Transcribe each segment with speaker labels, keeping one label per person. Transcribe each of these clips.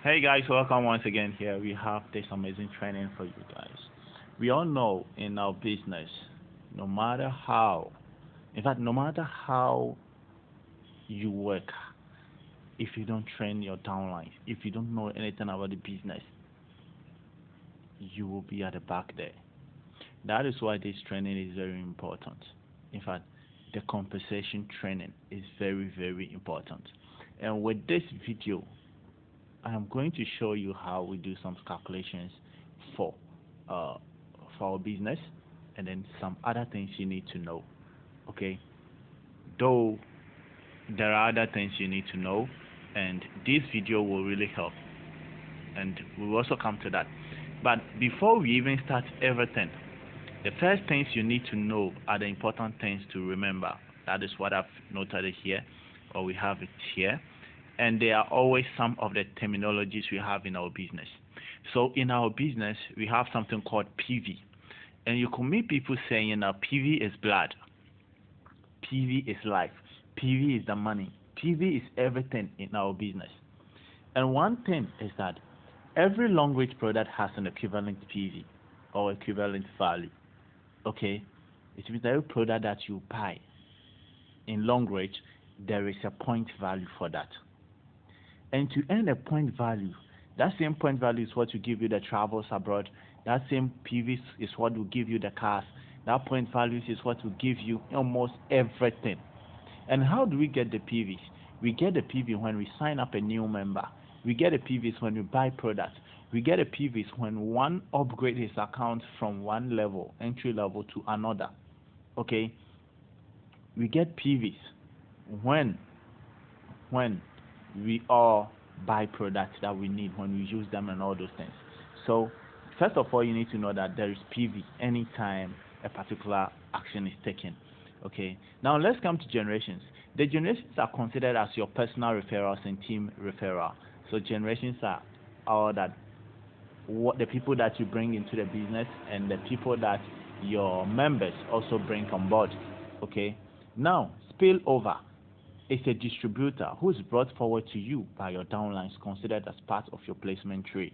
Speaker 1: Hey guys, welcome once again here. We have this amazing training for you guys. We all know in our business, no matter how, in fact, no matter how you work, if you don't train your downlines, if you don't know anything about the business, you will be at the back there. That is why this training is very important. In fact, the compensation training is very, very important. And with this video, I am going to show you how we do some calculations for uh, for our business, and then some other things you need to know. Okay, though there are other things you need to know, and this video will really help, and we will also come to that. But before we even start everything, the first things you need to know are the important things to remember. That is what I've noted here, or we have it here. And they are always some of the terminologies we have in our business. So in our business, we have something called PV. And you can meet people saying that PV is blood, PV is life, PV is the money, PV is everything in our business. And one thing is that every Longrich product has an equivalent PV or equivalent value. Okay? It means every product that you buy in Longrich, there is a point value for that. And to earn a point value, that same point value is what will give you the travels abroad. That same PV is what will give you the cars. That point value is what will give you almost everything. And how do we get the PVs? We get the PV when we sign up a new member. We get the PVs when we buy products. We get the PVs when one upgrade his account from one level, entry level, to another. Okay? We get PVs when we all buy products that we need, when we use them and all those things. So first of all, you need to know that there is PV anytime a particular action is taken. Okay, now let's come to generations. The generations are considered as your personal referrals and team referral. So generations are all that, what the people that you bring into the business and the people that your members also bring on board. Okay, now spillover is a distributor who is brought forward to you by your downlines, considered as part of your placement tree.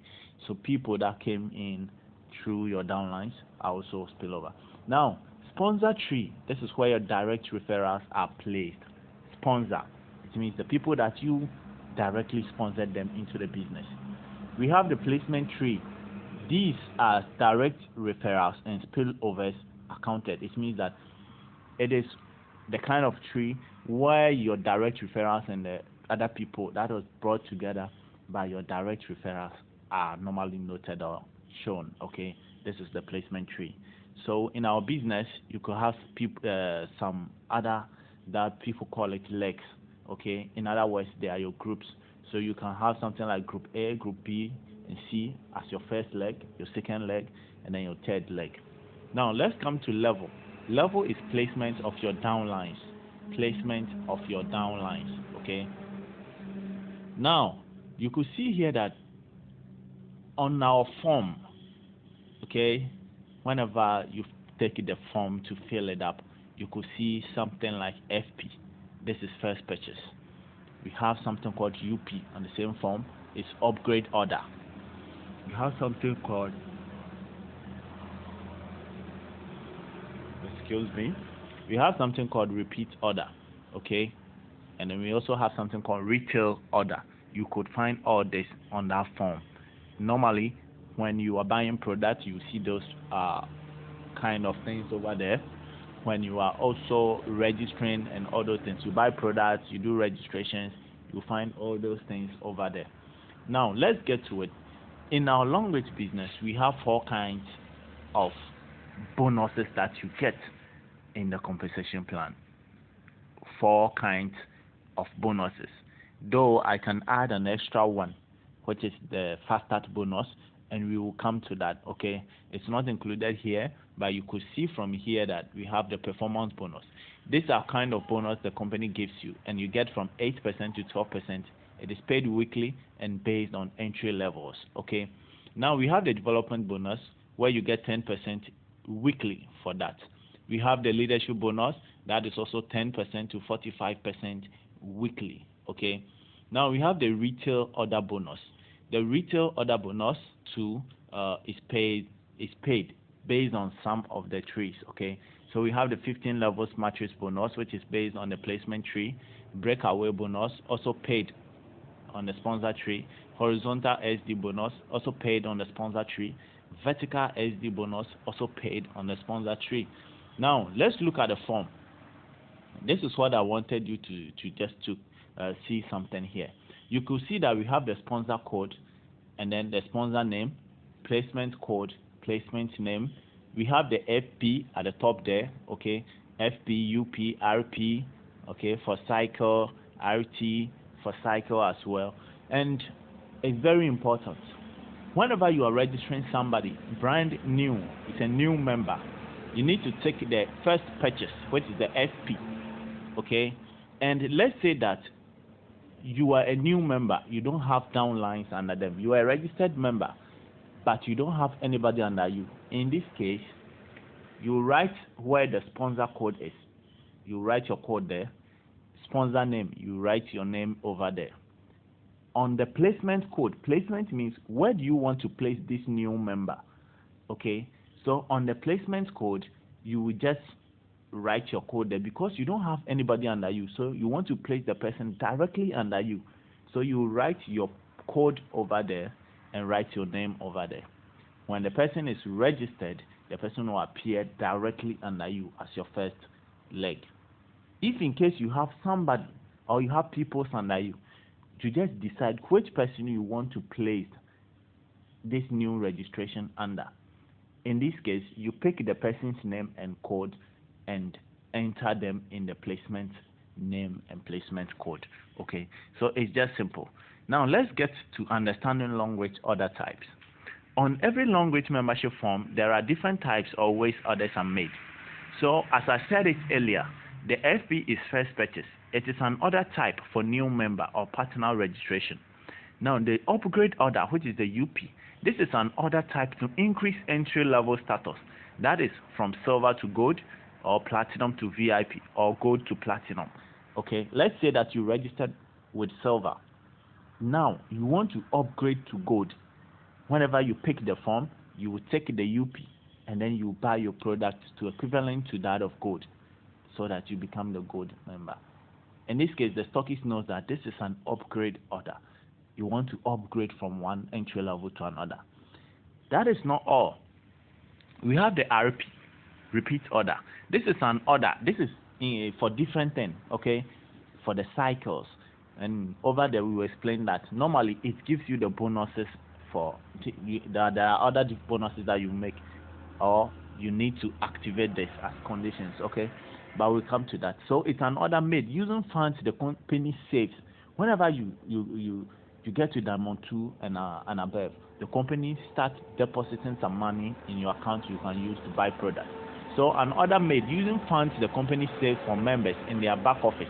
Speaker 1: So people that came in through your downlines are also spillover. Now, sponsor tree, this is where your direct referrals are placed. Sponsor, it means the people that you directly sponsored them into the business. We have the placement tree. These are direct referrals and spillovers accounted. It means that it is the kind of tree where your direct referrals and the other people that was brought together by your direct referrals are normally noted or shown. Okay, this is the placement tree. So in our business, you could have some other that people call it legs. Okay, in other words, they are your groups. So you can have something like group A, group B, and C as your first leg, your second leg, and then your third leg. Now let's come to level. Level is placement of your downlines. Placement of your downlines. Okay. Now you could see here that on our form, okay, whenever you take the form to fill it up, you could see something like FP. This is first purchase. We have something called UP on the same form. It's upgrade order. We have something called, excuse me, we have something called repeat order. Okay, and then we also have something called retail order. You could find all this on that form. Normally when you are buying products, you see those kind of things over there. When you are also registering and all those things, you buy products, you do registrations, you find all those things over there. Now let's get to it. In our Longrich business, we have 4 kinds of bonuses that you get in the compensation plan. 4 kinds of bonuses, though I can add an extra one, which is the fast start bonus, and we will come to that. Okay, it's not included here, but you could see from here that we have the performance bonus. These are kind of bonus the company gives you, and you get from 8% to 12%. It is paid weekly and based on entry levels. Okay, now we have the development bonus where you get 10% weekly for that. We have the leadership bonus that is also 10% to 45% weekly. Okay, now we have the retail order bonus. the retail order bonus too is paid based on some of the trees. Okay, so we have the 15 levels matrix bonus, which is based on the placement tree. Breakaway bonus also paid on the sponsor tree. Horizontal SD bonus also paid on the sponsor tree. Vertical SD bonus also paid on the sponsor tree. Now let's look at the form. This is what I wanted you to just see something here. You could see that we have the sponsor code, and then the sponsor name, placement code, placement name. We have the FP at the top there, okay, FP, UP, RP, okay, for cycle, RT for cycle as well. And it's very important. Whenever you are registering somebody brand new, it's a new member, you need to take the first purchase, which is the FP, okay. And let's say that you are a new member, you don't have downlines under them. You are a registered member, but you don't have anybody under you. In this case, you write where the sponsor code is. You write your code there. Sponsor name, you write your name over there. On the placement code, placement means where do you want to place this new member? Okay, so on the placement code, you will just write your code there because you don't have anybody under you, so you want to place the person directly under you. So you write your code over there and write your name over there. When the person is registered, the person will appear directly under you as your first leg. If in case you have somebody or you have people under you, you just decide which person you want to place this new registration under. In this case, you pick the person's name and code and enter them in the placement name and placement code. Okay, so it's just simple. Now let's get to understanding Longrich order types. On every Longrich membership form, there are different types or ways orders are made. So as I said it earlier, the FP is first purchase. It is an order type for new member or partner registration. Now the upgrade order, which is the UP, this is an order type to increase entry level status. That is from silver to gold, or platinum to VIP, or gold to platinum. Okay, let's say that you registered with silver. Now you want to upgrade to gold. Whenever you pick the form, you will take the UP and then you buy your product to equivalent to that of gold, so that you become the gold member. In this case, the stockist knows that this is an upgrade order. You want to upgrade from one entry level to another. That is not all. We have the RP, repeat order. This is an order. This is for different things, okay, for the cycles. And over there, we will explain that normally it gives you the bonuses for there are other bonuses that you make, or you need to activate this as conditions, okay, but we'll come to that. So it's an order made using funds the company saves. Whenever you get to Diamond 2 and above, the company starts depositing some money in your account you can use to buy products. So an order made using funds the company saves for members in their back office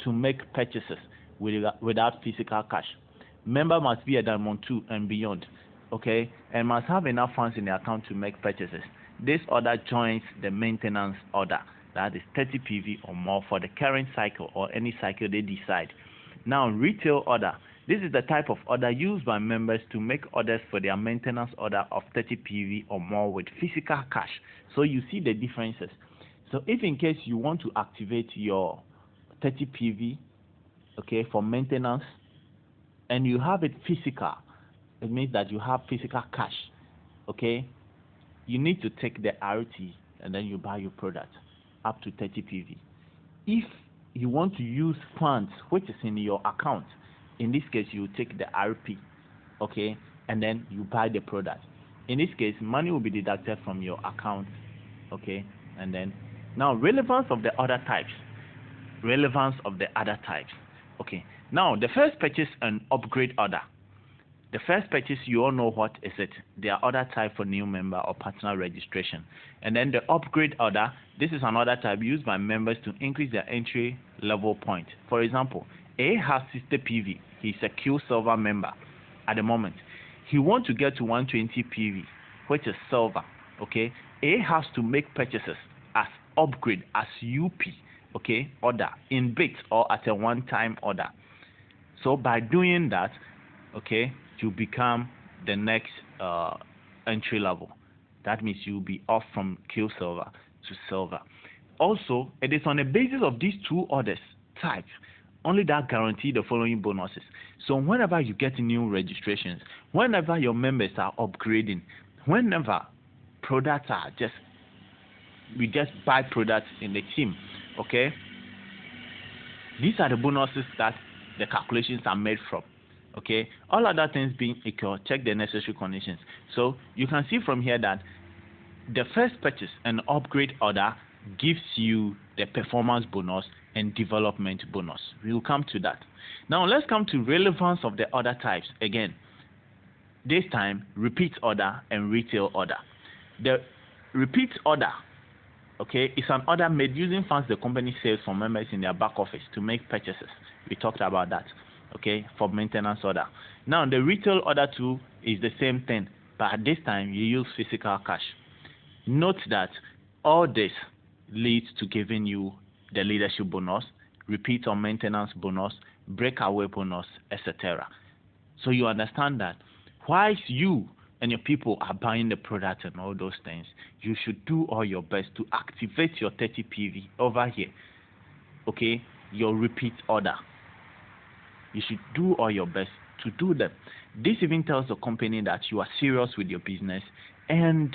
Speaker 1: to make purchases without physical cash. Member must be a Diamond 2 and beyond, okay, and must have enough funds in the account to make purchases. This order joins the maintenance order, that is 30 PV or more for the current cycle or any cycle they decide. Now, retail order. This is the type of order used by members to make orders for their maintenance order of 30 PV or more with physical cash. So you see the differences. So if in case you want to activate your 30 PV, okay, for maintenance, and you have it physical, it means that you have physical cash, okay, you need to take the RT and then you buy your product up to 30 PV. If you want to use funds which is in your account, in this case you take the RP, okay, and then you buy the product. In this case, money will be deducted from your account, okay, and then now relevance of the other types. Okay, now the first purchase and upgrade order. The first purchase, you all know what is it. They are order type for new member or partner registration. And then the upgrade order, this is another type used by members to increase their entry level point. For example, A has 60 PV. He's a Q silver member at the moment. He wants to get to 120 PV, which is silver. Okay, A has to make purchases as upgrade, as UP, okay, order in bits or at a one-time order. So by doing that, okay, you become the next entry level. That means you'll be off from Q silver to silver. Also, it is on the basis of these two orders types only that guarantee the following bonuses. So whenever you get new registrations, whenever your members are upgrading, whenever products are we just buy products in the team, okay? These are the bonuses that the calculations are made from. Okay, all other things being equal, check the necessary conditions. So you can see from here that the first purchase and upgrade order gives you the performance bonus and development bonus. We will come to that. Now let's come to relevance of the order types again. This time, repeat order and retail order. The repeat order, okay, is an order made using funds the company saves from members in their back office to make purchases. We talked about that. Okay, for maintenance order. Now the retail order too is the same thing, but at this time you use physical cash. Note that all this leads to giving you the leadership bonus, repeat or maintenance bonus, breakaway bonus, etc. So you understand that whilst you and your people are buying the product and all those things, you should do all your best to activate your 30 PV over here. Okay, your repeat order. You should do all your best to do them. This even tells the company that you are serious with your business and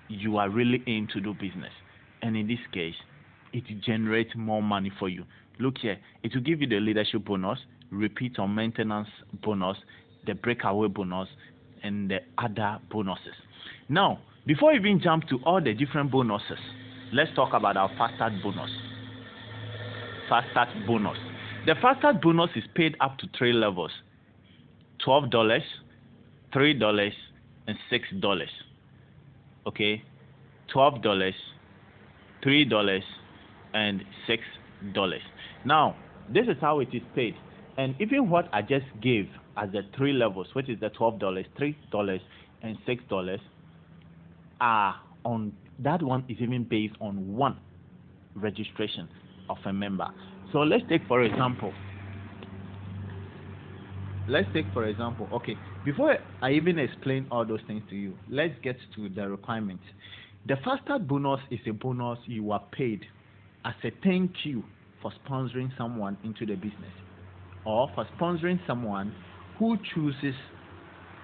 Speaker 1: you are really in to do business. And in this case, it generates more money for you. Look here, it will give you the leadership bonus, repeat or maintenance bonus, the breakaway bonus, and the other bonuses. Now, before we even jump to all the different bonuses, let's talk about our fast start bonus. Fast start bonus. The fast start bonus is paid up to 3 levels: $12, $3, and $6. Okay, $12, $3, and $6. Now, this is how it is paid. And even what I just gave as the 3 levels, which is the $12, $3, and $6, are on that one is even based on one registration of a member. So let's take for example, okay, before I even explain all those things to you, let's get to the requirements. The fast start bonus is a bonus you are paid as a thank you for sponsoring someone into the business, or for sponsoring someone who chooses,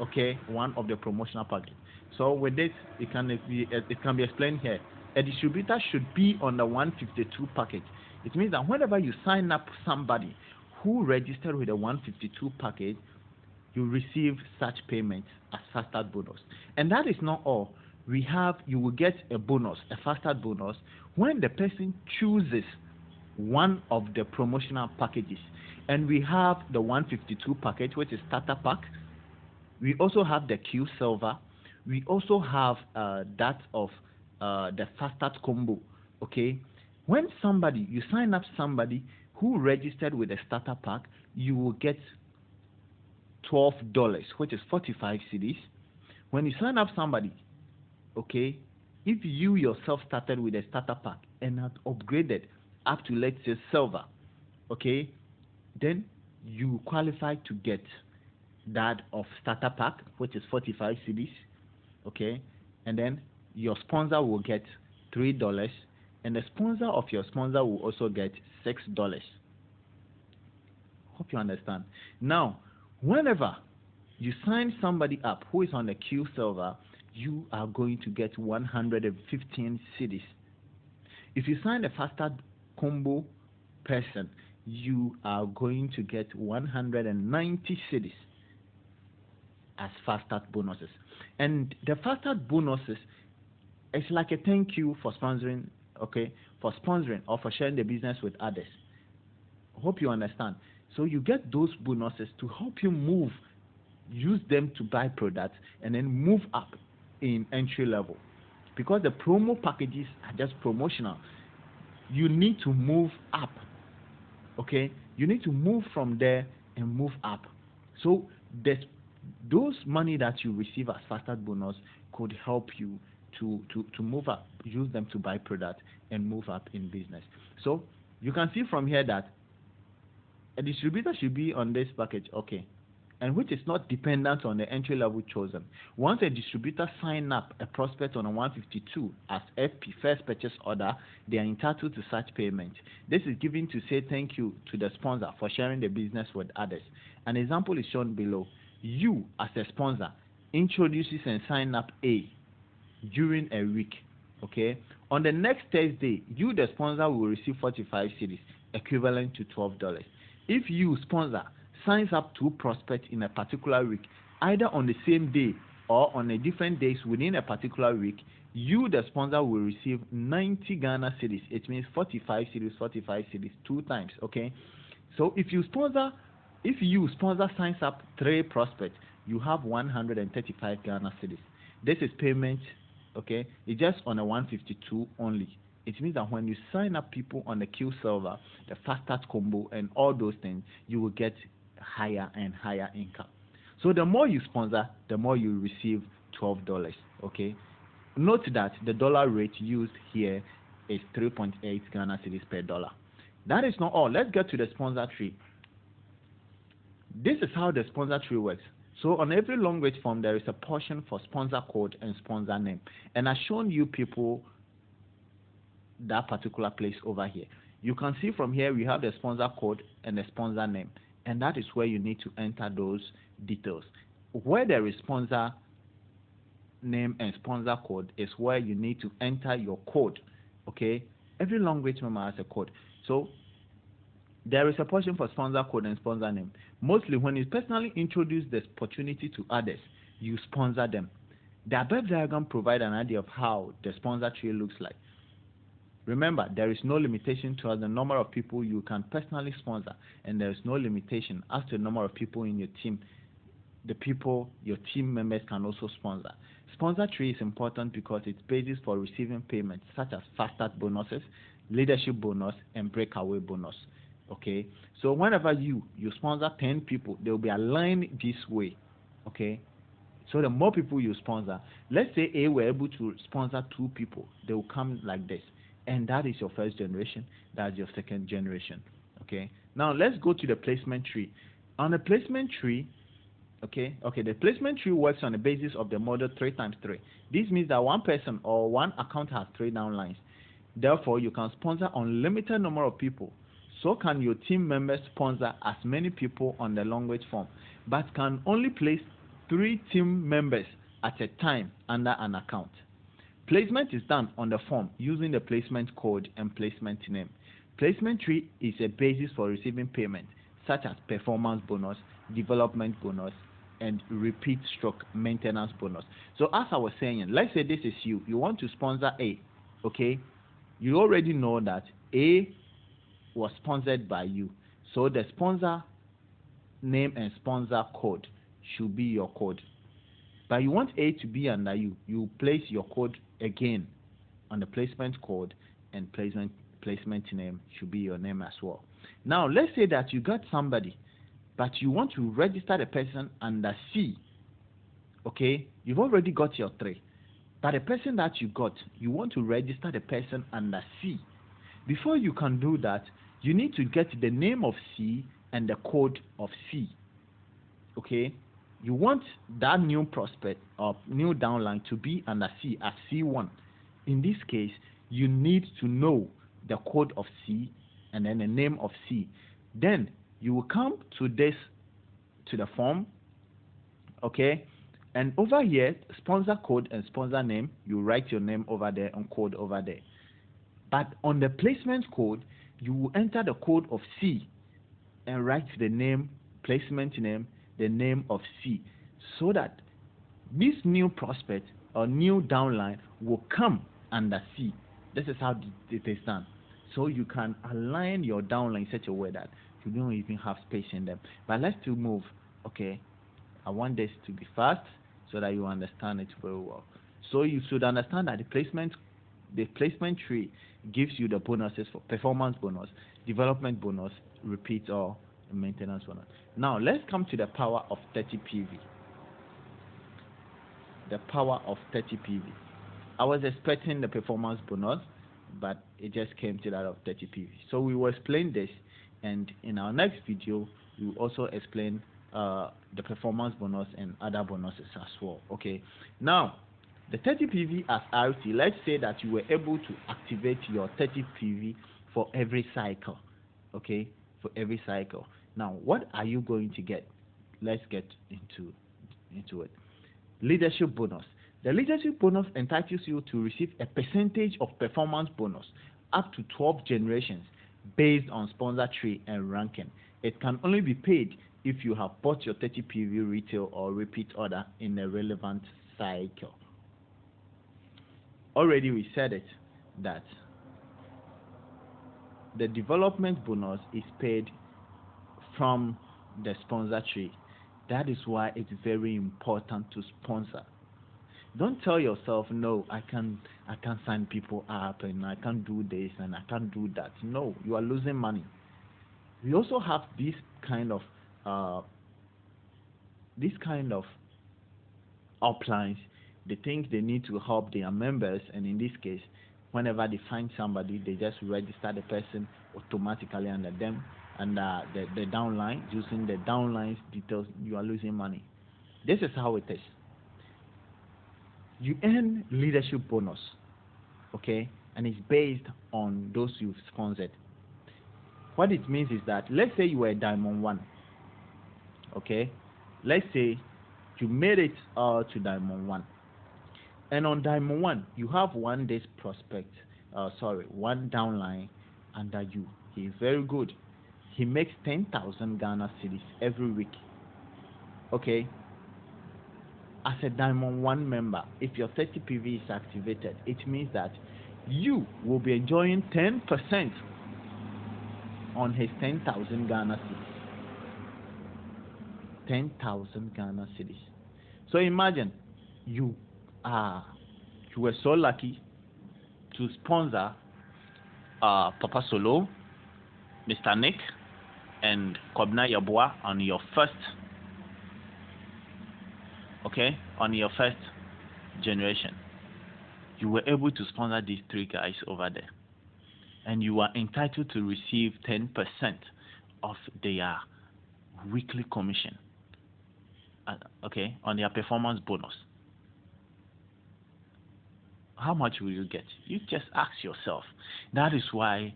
Speaker 1: okay, one of the promotional packages. So with this, it can be explained here. A distributor should be on the 152 package. It means that whenever you sign up somebody who registered with a 152 package, you receive such payments as fast start bonus. And that is not all. You will get a bonus, a fast start bonus, when the person chooses one of the promotional packages. And we have the 152 package, which is starter pack. We also have the Q Silver. We also have that of the fast start combo. Okay, when you sign up somebody who registered with a starter pack, you will get $12, which is 45 cedis. When you sign up somebody, okay, if you yourself started with a starter pack and had upgraded up to, let's say, silver, okay, then you qualify to get that of starter pack, which is 45 cedis, okay, and then your sponsor will get $3, and the sponsor of your sponsor will also get $6. Hope you understand. Now, whenever you sign somebody up who is on the Q Silver, you are going to get 115 cedis. If you sign a fast start combo person, you are going to get 190 cedis as fast start bonuses. And the fast start bonuses is like a thank you for sponsoring, okay, for sponsoring or for sharing the business with others. Hope you understand. So you get those bonuses to help you move, use them to buy products, and then move up in entry level. Because the promo packages are just promotional, you need to move up. Okay, you need to move from there and move up. So those money that you receive as fast start bonus could help you to move up, use them to buy products and move up in business. So you can see from here that a distributor should be on this package. Okay, and which is not dependent on the entry level chosen. Once a distributor sign up a prospect on a 152 as FP, first purchase order, they are entitled to such payment. This is given to say thank you to the sponsor for sharing the business with others. An example is shown below. You, as a sponsor, introduces and sign up A during a week. Okay, on the next Thursday, you, the sponsor, will receive 45 cedis, equivalent to $12. If you, sponsor, signs up 2 prospects in a particular week, either on the same day or on a different days within a particular week, you, the sponsor, will receive 90 Ghana cedis. It means 45 cedis 2 times. Okay, so if you sponsor signs up 3 prospects, you have 135 Ghana cedis. This is payment. Okay, it's just on a 152 only. It means that when you sign up people on the Q Silver, the Fast Start combo, and all those things, you will get higher and higher income. So the more you sponsor, the more you receive $12. Okay, note that the dollar rate used here is 3.8 Ghana cedis per dollar. That is not all. Let's get to the sponsor tree. This is how the sponsor tree works. So on every Longrich form, there is a portion for sponsor code and sponsor name. And I've shown you people that particular place over here. You can see from here we have the sponsor code and the sponsor name. And that is where you need to enter those details. Where there is sponsor name and sponsor code is where you need to enter your code. Okay? Every Longrich member has a code. So there is a portion for sponsor code and sponsor name. Mostly when you personally introduce this opportunity to others, you sponsor them. The above diagram provides an idea of how the sponsor tree looks like. Remember, there is no limitation to the number of people you can personally sponsor, and there is no limitation as to the number of people in your team. The people your team members can also sponsor. Sponsor tree is important because it's basis for receiving payments such as fast start bonuses, leadership bonus, and breakaway bonus. Okay, so whenever you sponsor 10 people, they will be aligned this way. Okay, so the more people you sponsor, let's say A were able to sponsor 2 people, they will come like this, and that is your first generation, that's your second generation. Okay, now let's go to the placement tree. On the placement tree, the placement tree works on the basis of the model 3 times 3. This means that one person or one account has 3 downlines. Therefore, you can sponsor unlimited number of people. So can your team members sponsor as many people on the Longrich form, but can only place 3 team members at a time under an account. Placement is done on the form using the placement code and placement name. Placement tree is a basis for receiving payment such as performance bonus, development bonus, and repeat stroke maintenance bonus. So as I was saying, let's say this is you want to sponsor A. Okay, you already know that A was sponsored by you, so the sponsor name and sponsor code should be your code. But you want A to be under you, you place your code again on the placement code, and placement name should be your name as well. Now let's say that you got somebody, but you want to register the person under C. Okay, you've already got your 3, but the person that you got, you want to register the person under C. Before you can do that, you need to get the name of C and the code of C. Okay, you want that new prospect or new downline to be under C as C1. In this case, you need to know the code of C and then the name of C. Then you will come to the form. Okay, and over here, sponsor code and sponsor name, you write your name over there and code over there. But on the placement code, you will enter the code of C and write the name, placement name, the name of C, so that this new prospect or new downline will come under C. This is how it is done. So you can align your downline in such a way that you don't even have space in them. But let's still move. Okay, I want this to be fast so that you understand it very well. So you should understand that the placement tree gives you the bonuses for performance bonus, development bonus, repeat, or maintenance bonus. Now let's come to the power of 30 PV. The power of 30 PV. I was expecting the performance bonus, but it just came to that of 30 PV. So we will explain this, and in our next video we will also explain the performance bonus and other bonuses as well. Okay, now the 30 PV as RT, let's say that you were able to activate your 30 PV for every cycle. Okay, for every cycle. Now, what are you going to get? Let's get into it. Leadership bonus. The leadership bonus entitles you to receive a percentage of performance bonus up to 12 generations based on sponsor tree and ranking. It can only be paid if you have bought your 30 PV retail or repeat order in a relevant cycle. Already we said it that the development bonus is paid from the sponsor tree. That is why it's very important to sponsor. Don't tell yourself, no, I can't sign people up and I can't do this and I can't do that. No, you are losing money. We also have this kind of uplines. They think they need to help their members, and in this case, whenever they find somebody, they just register the person automatically under them and the downline. Using the downline's details, you are losing money. This is how it is. You earn leadership bonus, okay, and it's based on those you've sponsored. What it means is that, let's say you were Diamond 1, okay, let's say you made it to Diamond 1, and on Diamond 1 you have one downline under you. He is very good. He makes 10,000 Ghana cedis every week, okay. As a Diamond 1 member, if your 30 PV is activated, it means that you will be enjoying 10% on his 10,000 Ghana cedis. 10,000 Ghana cedis. So imagine you were so lucky to sponsor Papa Solo, Mr. Nick, and Kobna Yabua on your first generation. You were able to sponsor these three guys over there, and you are entitled to receive 10% of their weekly commission, on their performance bonus. How much will you get? You just ask yourself. That is why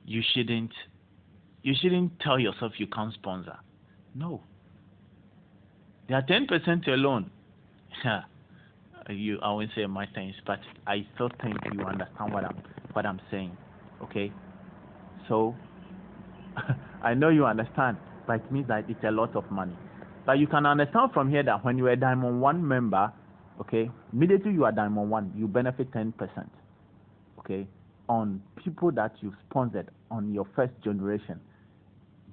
Speaker 1: you shouldn't tell yourself you can't sponsor. No. They are 10% alone. I won't say my things, but I still think you understand what I'm saying. Okay? So I know you understand, but it means that it's a lot of money. But you can understand from here that when you are a Diamond 1 member, okay, immediately you are Diamond 1, you benefit 10%. Okay? On people that you sponsored on your first generation,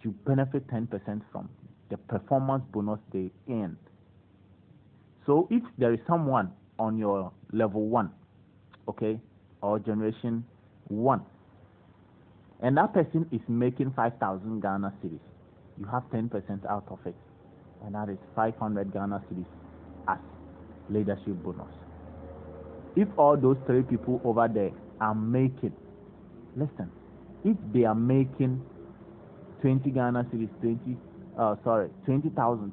Speaker 1: you benefit 10% from the performance bonus they earn. So if there is someone on your level 1, okay, or generation 1, and that person is making 5,000 Ghana cedis, you have 10% out of it, and that is 500 Ghana cedis as leadership bonus. If all those 3 people over there are making, listen, if they are making 20 Ghana cedis, 20,000,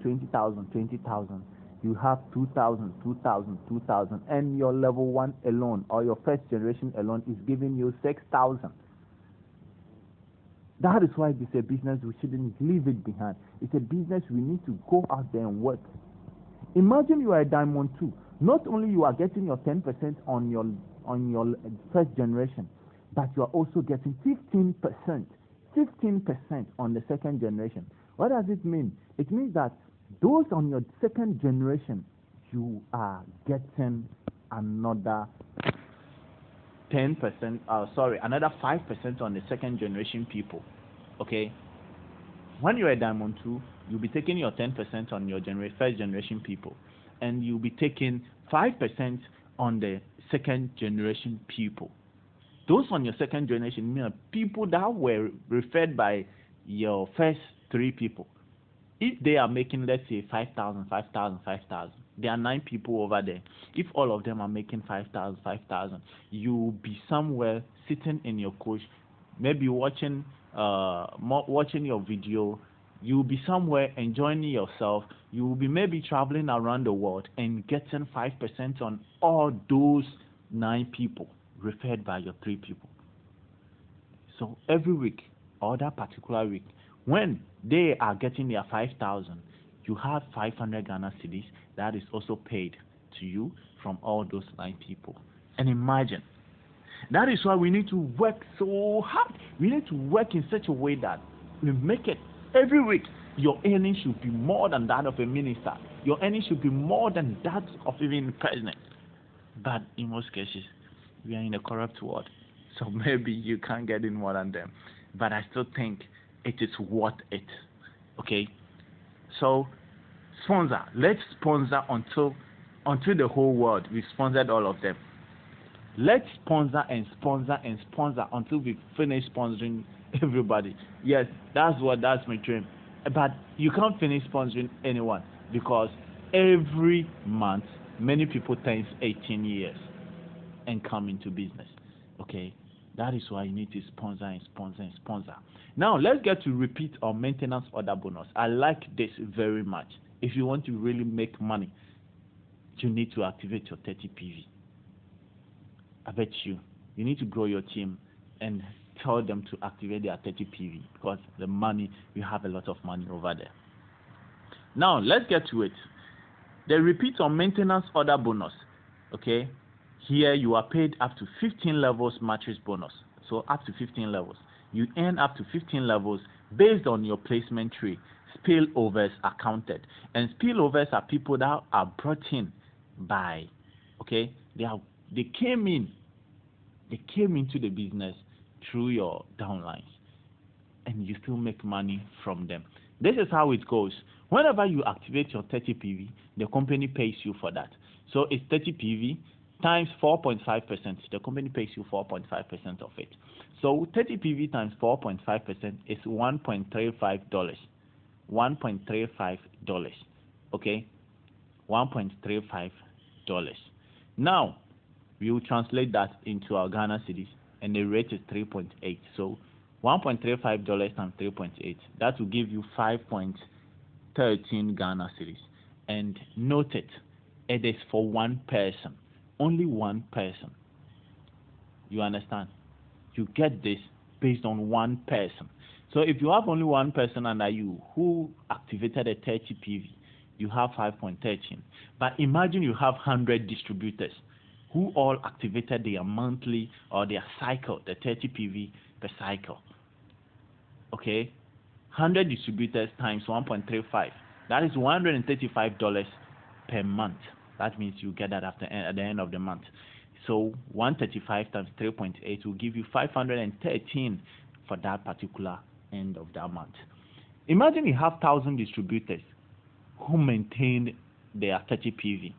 Speaker 1: you have 2,000, and your level 1 alone, or your first generation alone, is giving you 6,000. That is why it is a business we shouldn't leave it behind. It's a business we need to go out there and work. Imagine you are a Diamond 2. Not only you are getting your 10% on your first generation, but you are also getting 15% on the second generation. What does it mean? It means that those on your second generation, you are getting another 10%, another 5% on the second generation people. Okay? When you're a Diamond 2, you'll be taking your 10% on your first generation people, and you'll be taking 5% on the second generation people. Those on your second generation mean people that were referred by your first 3 people. If they are making, let's say, 5,000, there are 9 people over there. If all of them are making 5,000, you'll be somewhere sitting in your coach, maybe watching your video, You will be somewhere enjoying yourself. You will be maybe traveling around the world and getting 5% on all those 9 people referred by your 3 people. So every week or that particular week, when they are getting their 5,000, you have 500 Ghana cedis that is also paid to you from all those 9 people. And imagine, that is why we need to work so hard. We need to work in such a way that we make it every week. Your earnings should be more than that of a minister. Your earnings should be more than that of even the president. But in most cases, we are in a corrupt world. So maybe you can't get in more than them. But I still think it is worth it. Okay? So, sponsor. Let's sponsor until the whole world. We've sponsored all of them. Let's sponsor and sponsor and sponsor until we finish sponsoring everybody. Yes, that's my dream. But you can't finish sponsoring anyone because every month many people turn 18 years and come into business. Okay, that is why you need to sponsor and sponsor and sponsor. Now let's get to repeat or maintenance order bonus. I like this very much. If you want to really make money, you need to activate your 30 PV. I bet you need to grow your team and tell them to activate their 30 PV because the money, we have a lot of money over there. Now let's get to it. The repeat or maintenance order bonus. Okay, here you are paid up to 15 levels matrix bonus. So up to 15 levels. You earn up to 15 levels based on your placement tree. Spillovers are counted, and spillovers are people that are brought in by, okay, they came into the business through your downlines, and you still make money from them. This is how it goes. Whenever you activate your 30 PV, the company pays you for that. So it's 30 PV times 4.5%. The company pays you 4.5% of it. So 30 PV times 4.5% is $1.35. $1.35. Okay, $1.35. Now we will translate that into our Ghana cedis, and the rate is 3.8. So $1.35 times 3.8, that will give you 5.13 Ghana cedis. And note it is for one person, only one person. You understand? You get this based on one person. So if you have only one person under you who activated a 30 PV, you have 5.13. But imagine you have 100 distributors who all activated their monthly or their cycle, the 30 PV per cycle. Okay, 100 distributors times 1.35. That is $135 per month. That means you get that at the end of the month. So 135 times 3.8 will give you 513 for that particular end of that month. Imagine you have 1,000 distributors who maintain their 30 PV.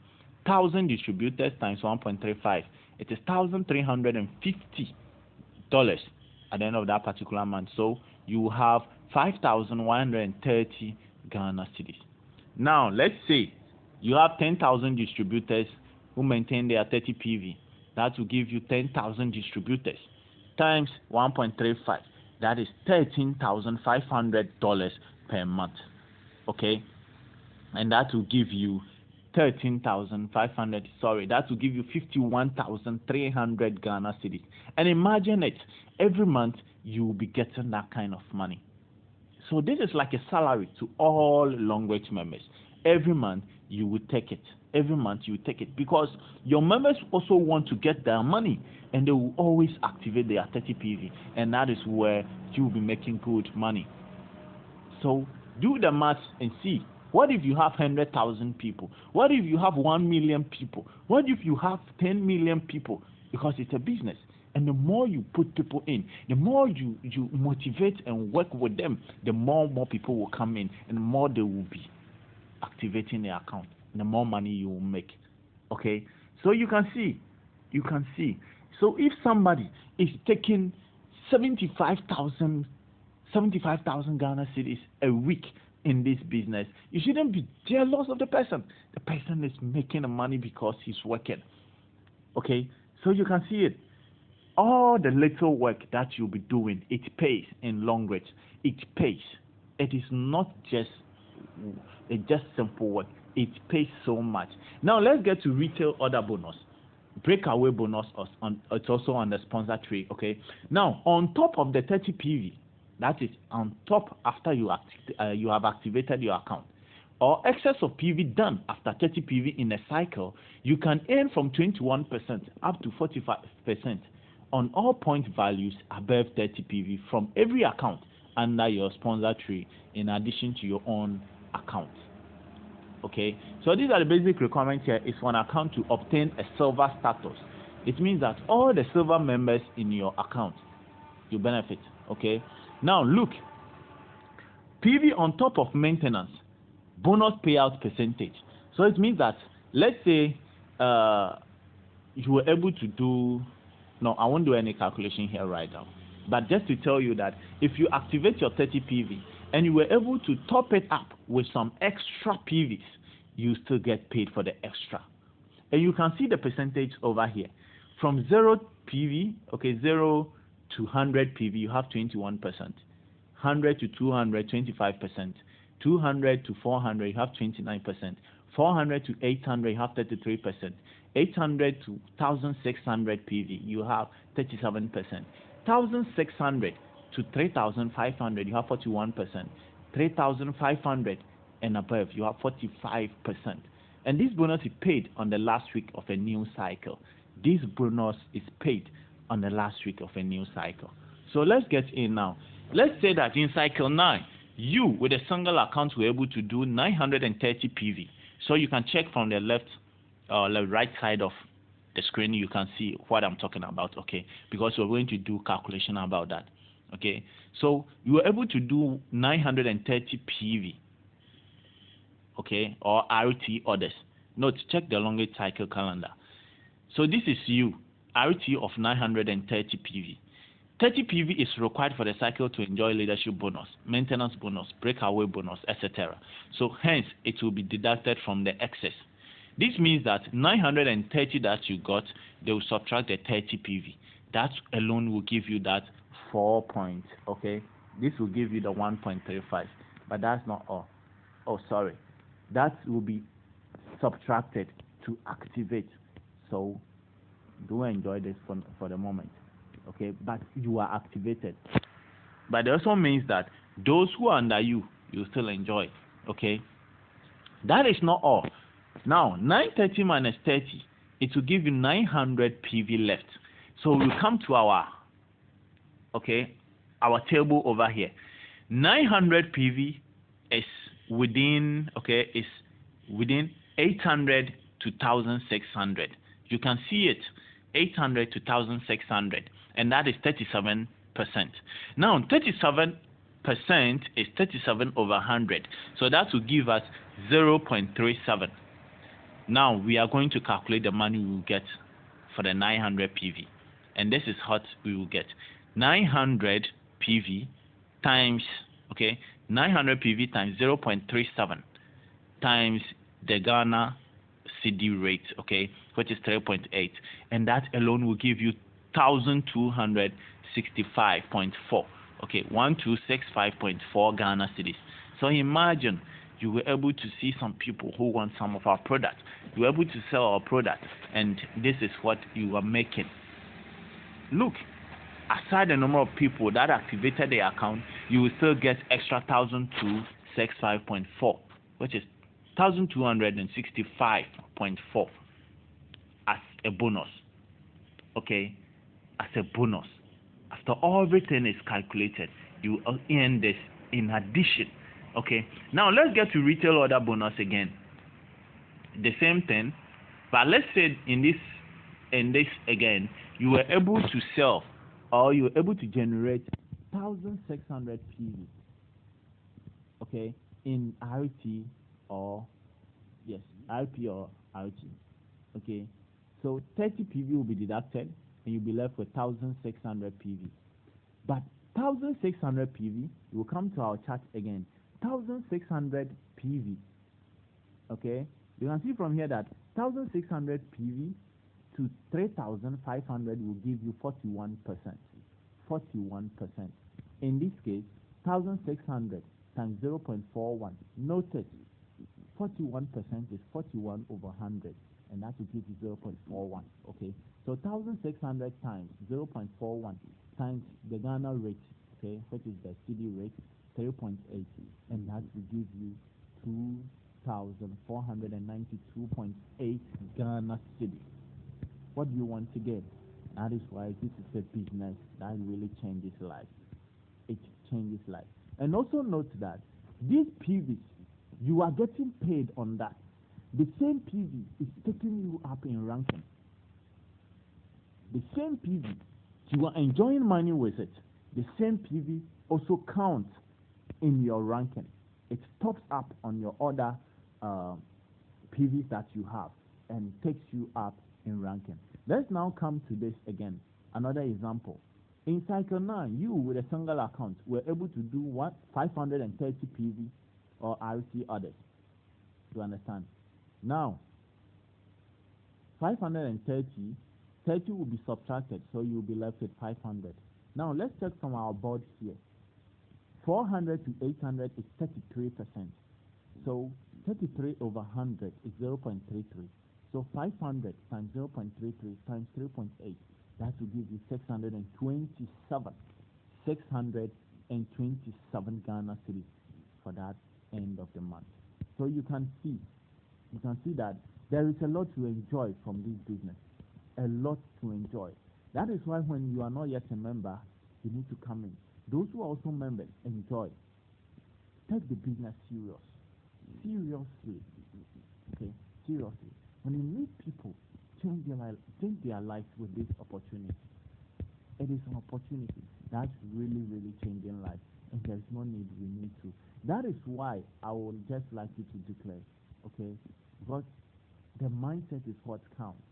Speaker 1: 1,000 distributors times 1.35. It is $1,350 at the end of that particular month. So you have 5,130 Ghana cedis. Now let's say you have 10,000 distributors who maintain their 30 PV. That will give you 10,000 distributors times 1.35. That is $13,500 per month. Okay, and that will give you 13,500. Sorry, that will give you 51,300 Ghana cedis. And imagine it, every month you will be getting that kind of money. So this is like a salary to all Longrich members. Every month you will take it. Every month you take it because your members also want to get their money, and they will always activate their 30 PV, and that is where you will be making good money. So do the maths and see. What if you have 100,000 people? What if you have 1 million people? What if you have 10 million people? Because it's a business, and the more you put people in, the more you motivate and work with them, the more people will come in, and the more they will be activating their account, and the more money you will make. Okay, so you can see. So if somebody is taking 75,000 Ghana cedis a week in this business, you shouldn't be jealous of the person. The person is making the money because he's working. Okay, so you can see it. All the little work that you'll be doing, it pays in Longrich. It pays. it is not just simple work. It pays so much. Now let's get to retail order bonus. Breakaway bonus, it's also on the sponsor tree. Okay. Now on top of the 30 PV, that is on top after you have activated your account, or excess of PV done after 30 PV in a cycle, you can earn from 21% up to 45% on all point values above 30 PV from every account under your sponsor tree, in addition to your own account. Okay, so these are the basic requirements here. Is for an account to obtain a silver status. It means that all the silver members in your account, you benefit. Okay, now look, PV on top of maintenance, bonus payout percentage. So it means that, let's say you were able to do, no, I won't do any calculation here right now, but just to tell you that if you activate your 30 PV and you were able to top it up with some extra PVs, you still get paid for the extra. And you can see the percentage over here. From 0 PV, okay, 0 to 100 PV, you have 21%. 100 to 200, 25%. 200 to 400, you have 29%. 400 to 800, you have 33%. 800 to 1600 PV, you have 37%. 1600 to 3500, you have 41%. 3500 and above, you have 45%. And this bonus is paid on the last week of a new cycle. This bonus is paid on the last week of a new cycle. So let's get in now. Let's say that in cycle 9, you with a single account were able to do 930 PV. So you can check from the left or the right side of the screen. You can see what I'm talking about, okay? Because we're going to do calculation about that, okay? So you were able to do 930 PV, okay, or RT orders. Note, check the Longrich cycle calendar. So this is you, RT of 930 PV. 30 PV is required for the cycle to enjoy leadership bonus, maintenance bonus, breakaway bonus, etc. So hence, it will be deducted from the excess. This means that 930 that you got, they will subtract the 30 PV. That alone will give you that 4 points, okay? This will give you the 1.35, but that's not all. Oh, sorry. That will be subtracted to activate. So do enjoy this for the moment. Okay, but you are activated. But it also means that those who are under you still enjoy. Okay, that is not all. Now 930 minus 30, it will give you 900 PV left. So we'll come to our table over here. 900 PV is within 800 to 1600. You can see it, 800 to 1600. And that is 37%. Now, 37% is 37 over 100. So that will give us 0.37. Now, we are going to calculate the money we will get for the 900 PV. And this is what we will get. 900 PV times, 900 PV times 0.37 times the Ghana CD rate, which is 3.8. And that alone will give you 1,265.4. 1,265.4 Ghana cedis. So imagine you were able to see some people who want some of our products. You were able to sell our product, and this is what you are making. Look, aside the number of people that activated the account, you will still get extra 1,265.4, which is 1,265.4 as a bonus. As a bonus. After everything is calculated, you earn this in addition. Now let's get to retail order bonus again. The same thing, but let's say in this again, you were able to sell, or you were able to generate 1,600 PV. In RT or RP or RT. So 30 PV will be deducted, and you'll be left with 1,600 PV. But 1,600 PV, we'll come to our chart again. 1,600 PV. You can see from here that 1,600 PV to 3,500 will give you 41%. 41%. In this case, 1,600 times 0.41. Notice 41% is 41 over 100, and that will give you 0.41. Okay, so 1,600 times 0.41 times the Ghana rate, okay, which is the CD rate, 3.8, and that will give you 2,492.8 Ghana cedi. What do you want to get? That is why this is a business that really changes life. It changes life. And also note that these PVs, you are getting paid on that. The same PV is taking you up in ranking. The same PV, you are enjoying money with it. The same PV also counts in your ranking. It tops up on your other PVs that you have and takes you up in ranking. Let's now come to this again. Another example. In cycle 9, you with a single account were able to do what? 530 PV or RT others. You understand? Now, 530, 30 will be subtracted, so you'll be left with 500. Now, let's check from our board here. 400 to 800 is 33%. So, 33 over 100 is 0.33. So, 500 times 0.33 times 3.8, that will give you 627. 627 Ghana cedis for that end of the month. So, you can see that there is a lot to enjoy from this business. A lot to enjoy. That is why when you are not yet a member, you need to come in. Those who are also members, enjoy. Take the business seriously. Okay, seriously. When you meet people, change their lives with this opportunity. It is an opportunity that's really, really changing life, and there's no need we need to. That is why I would just like you to declare, okay, because the mindset is what counts.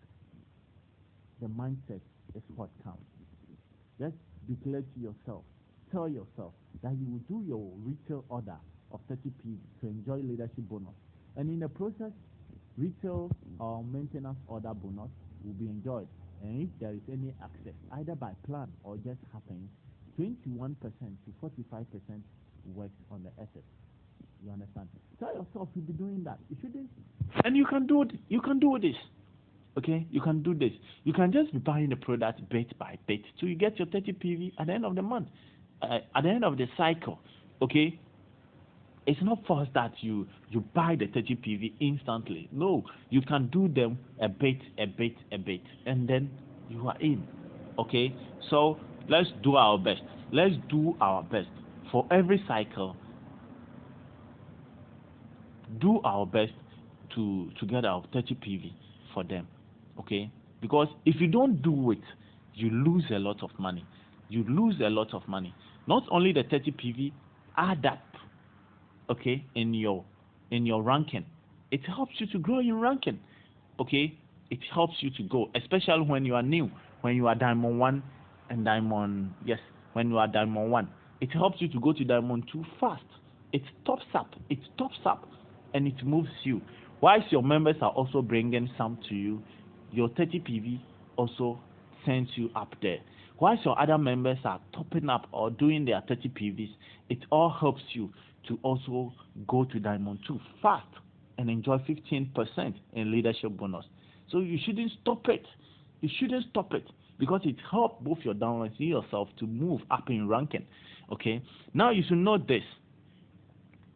Speaker 1: The mindset is what counts. Just declare to yourself, tell yourself that you will do your retail order of 30p to enjoy leadership bonus, and in the process, retail or maintenance order bonus will be enjoyed. And if there is any access, either by plan or just happens, 21% to 45% works on the assets. You understand? Tell yourself you'll be doing that. You shouldn't. And you can do it. You can do this. Okay? You can do this. You can just be buying the product bit by bit till you get your 30 PV at the end of the month. At the end of the cycle. Okay? It's not forced that you buy the 30 PV instantly. No, you can do them a bit, and then you are in. Okay, so let's do our best. Let's do our best for every cycle. Do our best to get our 30 PV for them. Okay, because if you don't do it, you lose a lot of money. You lose a lot of money. Not only the 30 PV, add up. Okay, in your ranking, it helps you to grow in ranking. Okay, it helps you to go, especially when you are new, when you are diamond 1 and diamond, yes, when you are diamond 1, it helps you to go to diamond 2 fast. It tops up, and it moves you. Whilst your members are also bringing some to you, your 30 PV also sends you up there. Whilst your other members are topping up or doing their 30 PVs, it all helps you to also go to diamond 2 fast and enjoy 15% in leadership bonus. So you shouldn't stop it. You shouldn't stop it because it helps both your downlines and yourself to move up in ranking. Okay. Now you should know this.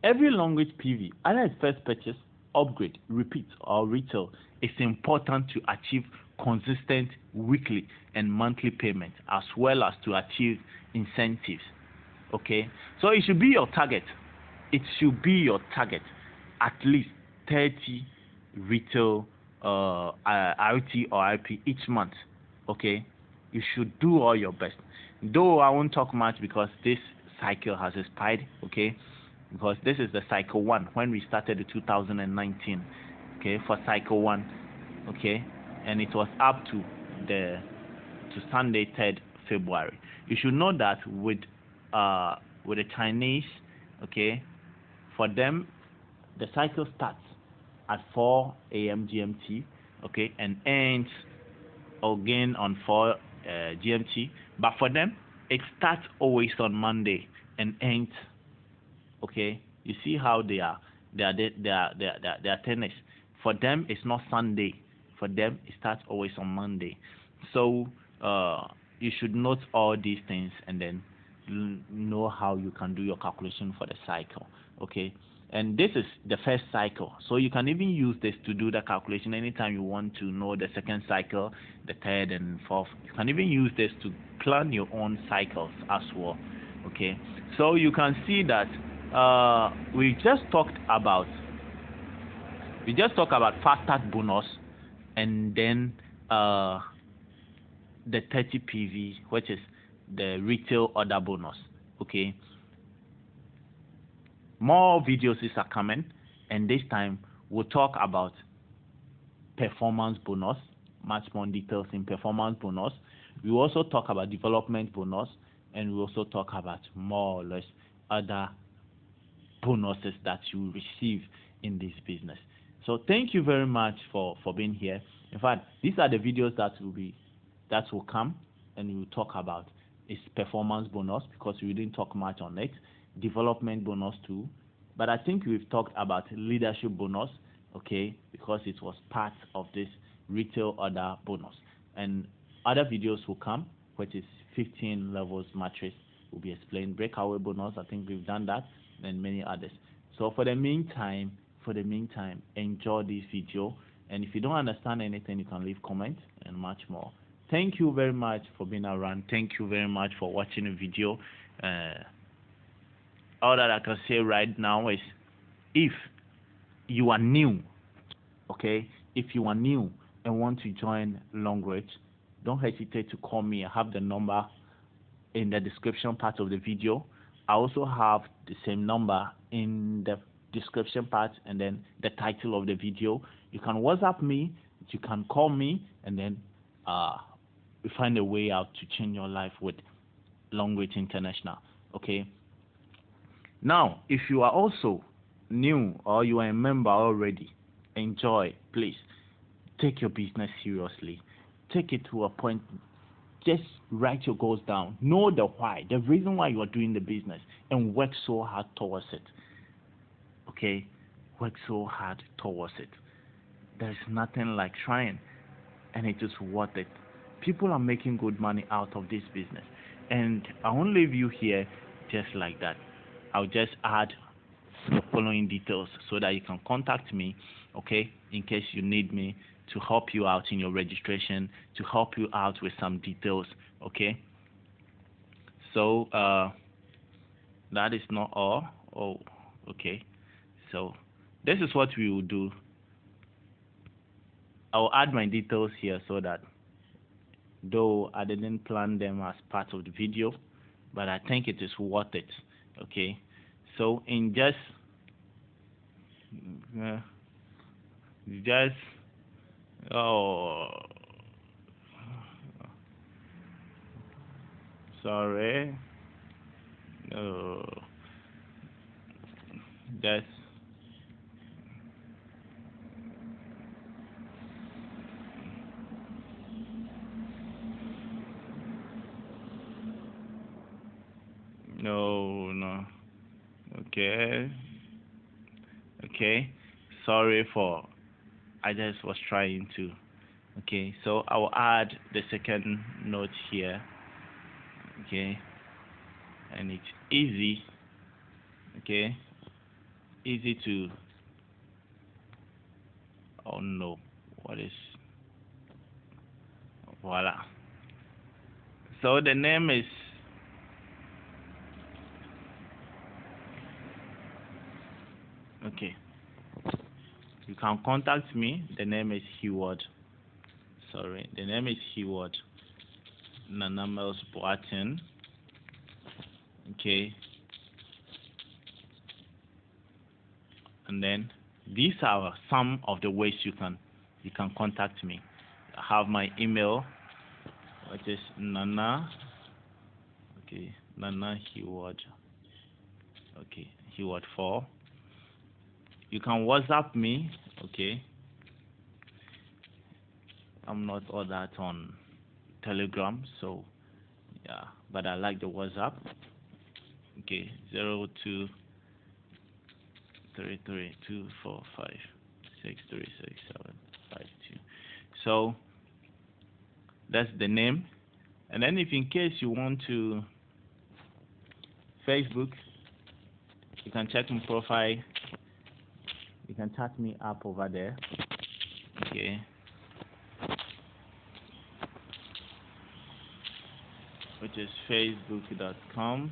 Speaker 1: Every Longrich PV, either its first purchase, upgrade, repeat, or retail, is important to achieve consistent weekly and monthly payment as well as to achieve incentives. Okay. So it should be your target. It should be your target, at least 30 retail RT or IP each month. Okay, you should do all your best. Though I won't talk much because this cycle has expired. Okay, because this is the cycle 1 when we started in 2019. Okay, for cycle 1. Okay, and it was up to Sunday 3rd February. You should know that with the Chinese, okay. For them, the cycle starts at 4 a.m. GMT, okay, and ends again on 4 GMT. But for them, it starts always on Monday and ends Okay, you see how they are tennis. For them, it's not Sunday. For them, it starts always on Monday. So you should note all these things and then know how you can do your calculation for the cycle. Okay, and this is the first cycle, so you can even use this to do the calculation anytime you want to know the second cycle, the third and fourth. You can even use this to plan your own cycles as well. Okay, so you can see that we just talked about fast start bonus, and then the 30 PV, which is the retail order bonus. Okay, more videos are coming, and this time we'll talk about performance bonus, much more details in performance bonus. We also talk about development bonus, and we also talk about more or less other bonuses that you receive in this business. So thank you very much for being here. In fact, these are the videos that will come, and we will talk about is performance bonus, because we didn't talk much on it, development bonus too, but I think we've talked about leadership bonus, okay, because it was part of this retail order bonus. And other videos will come, which is 15 levels matrix will be explained, breakaway bonus, I think we've done that, and many others. So for the meantime, enjoy this video, and if you don't understand anything, you can leave comments and much more. Thank you very much for being around. Thank you very much for watching the video. All that I can say right now is, if you are new, okay, if you are new and want to join Longrich, don't hesitate to call me. I have the number in the description part of the video. I also have the same number in the description part and then the title of the video. You can WhatsApp me, you can call me, and then we find a way out to change your life with Longrich International. Okay. Now, if you are also new or you are a member already, enjoy. Please take your business seriously. Take it to a point. Just write your goals down. Know the why, the reason why you are doing the business, and work so hard towards it. Okay, work so hard towards it. There is nothing like trying, and it is worth it. People are making good money out of this business, and I won't leave you here just like that. I'll just add the following details so that you can contact me, okay, in case you need me to help you out in your registration, to help you out with some details, okay. So that is not all. Oh, okay. So this is what we will do. I'll add my details here so that, though I didn't plan them as part of the video, but I think it is worth it. Okay, so in just oh, sorry, just no, okay, sorry for, I just was trying to, okay, so I will add the second note here, okay, and it's easy, okay, easy to, oh no, what is, voila. So the name is, okay, you can contact me. The name is Heward. Sorry, the name is Heward Nanamels Boatin. Okay, and then these are some of the ways you can contact me. I have my email, which is Nana. Okay, Nana Heward. Okay, Heward4. You can WhatsApp me, okay. I'm not all that on Telegram, so yeah, but I like the WhatsApp. Okay, 02 633-245-636-752. So that's the name. And then if in case you want to Facebook, you can check my profile. You can chat me up over there. Okay. Which is facebook.com.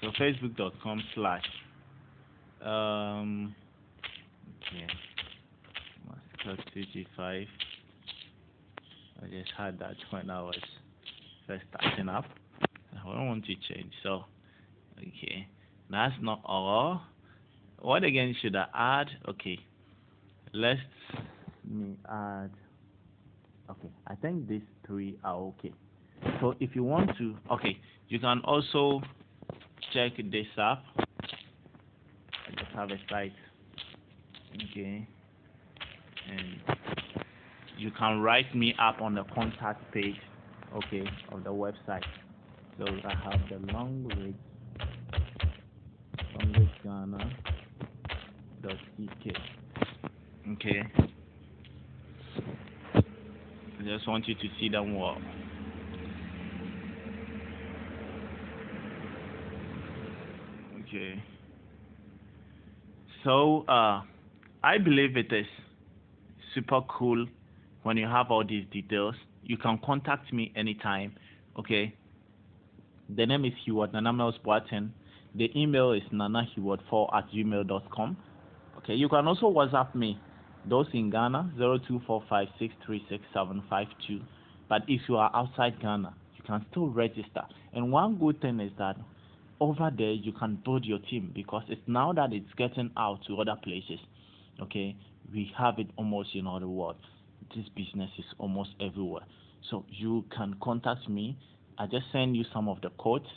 Speaker 1: So facebook.com/ okay, Master 2G5. I just had that when I was first starting up. I don't want to change. So okay, that's not all. What again should I add? Okay, let me add. Okay, I think these three are okay. So if you want to, okay, you can also check this up. I just have a site. Okay, and you can write me up on the contact page, okay, of the website. So I have the Longrich Ghana.ck. Okay, I just want you to see them well. Okay, so I believe it is super cool when you have all these details. You can contact me anytime. Okay, the name is Heward Nanamels Boaten. The email is nanaheward4@gmail.com. Okay, you can also WhatsApp me. Those in Ghana, 0245636752. But if you are outside Ghana, you can still register. And one good thing is that over there you can build your team, because it's now that it's getting out to other places. Okay, we have it almost in all the world. This business is almost everywhere. So you can contact me. I just send you some of the codes.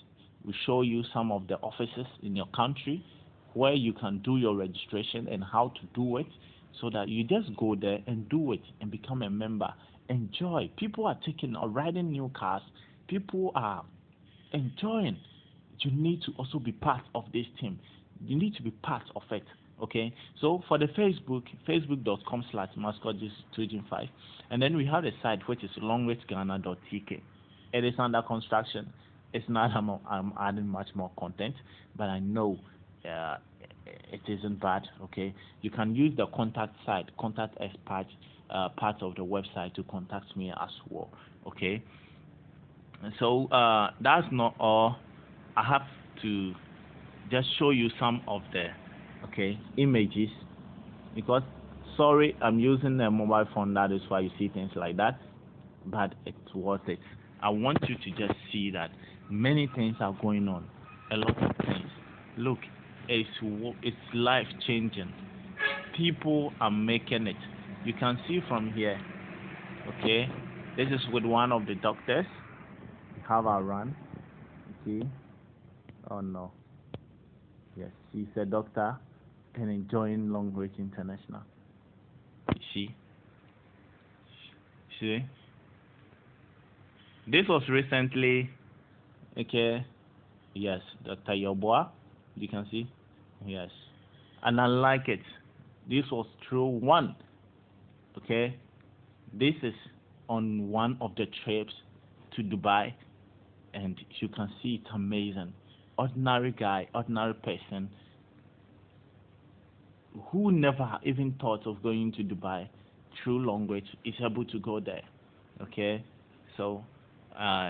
Speaker 1: We show you some of the offices in your country where you can do your registration and how to do it, so that you just go there and do it and become a member. Enjoy. People are taking or riding new cars. People are enjoying. You need to also be part of this team. You need to be part of it. Okay, so for the facebook.com/mascot2g5, and then we have a site which is longrichghana.tk. It is under construction. It's not I'm adding much more content, but I know it isn't bad. Okay, you can use the contact site, contact us part of the website to contact me as well. Okay, so that's not all. I have to just show you some of the images, because sorry, I'm using a mobile phone, that is why you see things like that, but it's worth it. I want you to just see that many things are going on, a lot of things. Look, it's life changing. People are making it. You can see from here. Okay, this is with one of the doctors. We have our run. Okay, oh no, yes, she's a doctor and enjoying Longrich International. See, this was recently. Okay, yes, Dr. Yoboa, you can see, yes, and I like it. This was through one. Okay, this is on one of the trips to Dubai, and you can see it's amazing. Ordinary guy, ordinary person who never even thought of going to Dubai through Longrich is able to go there. Okay, so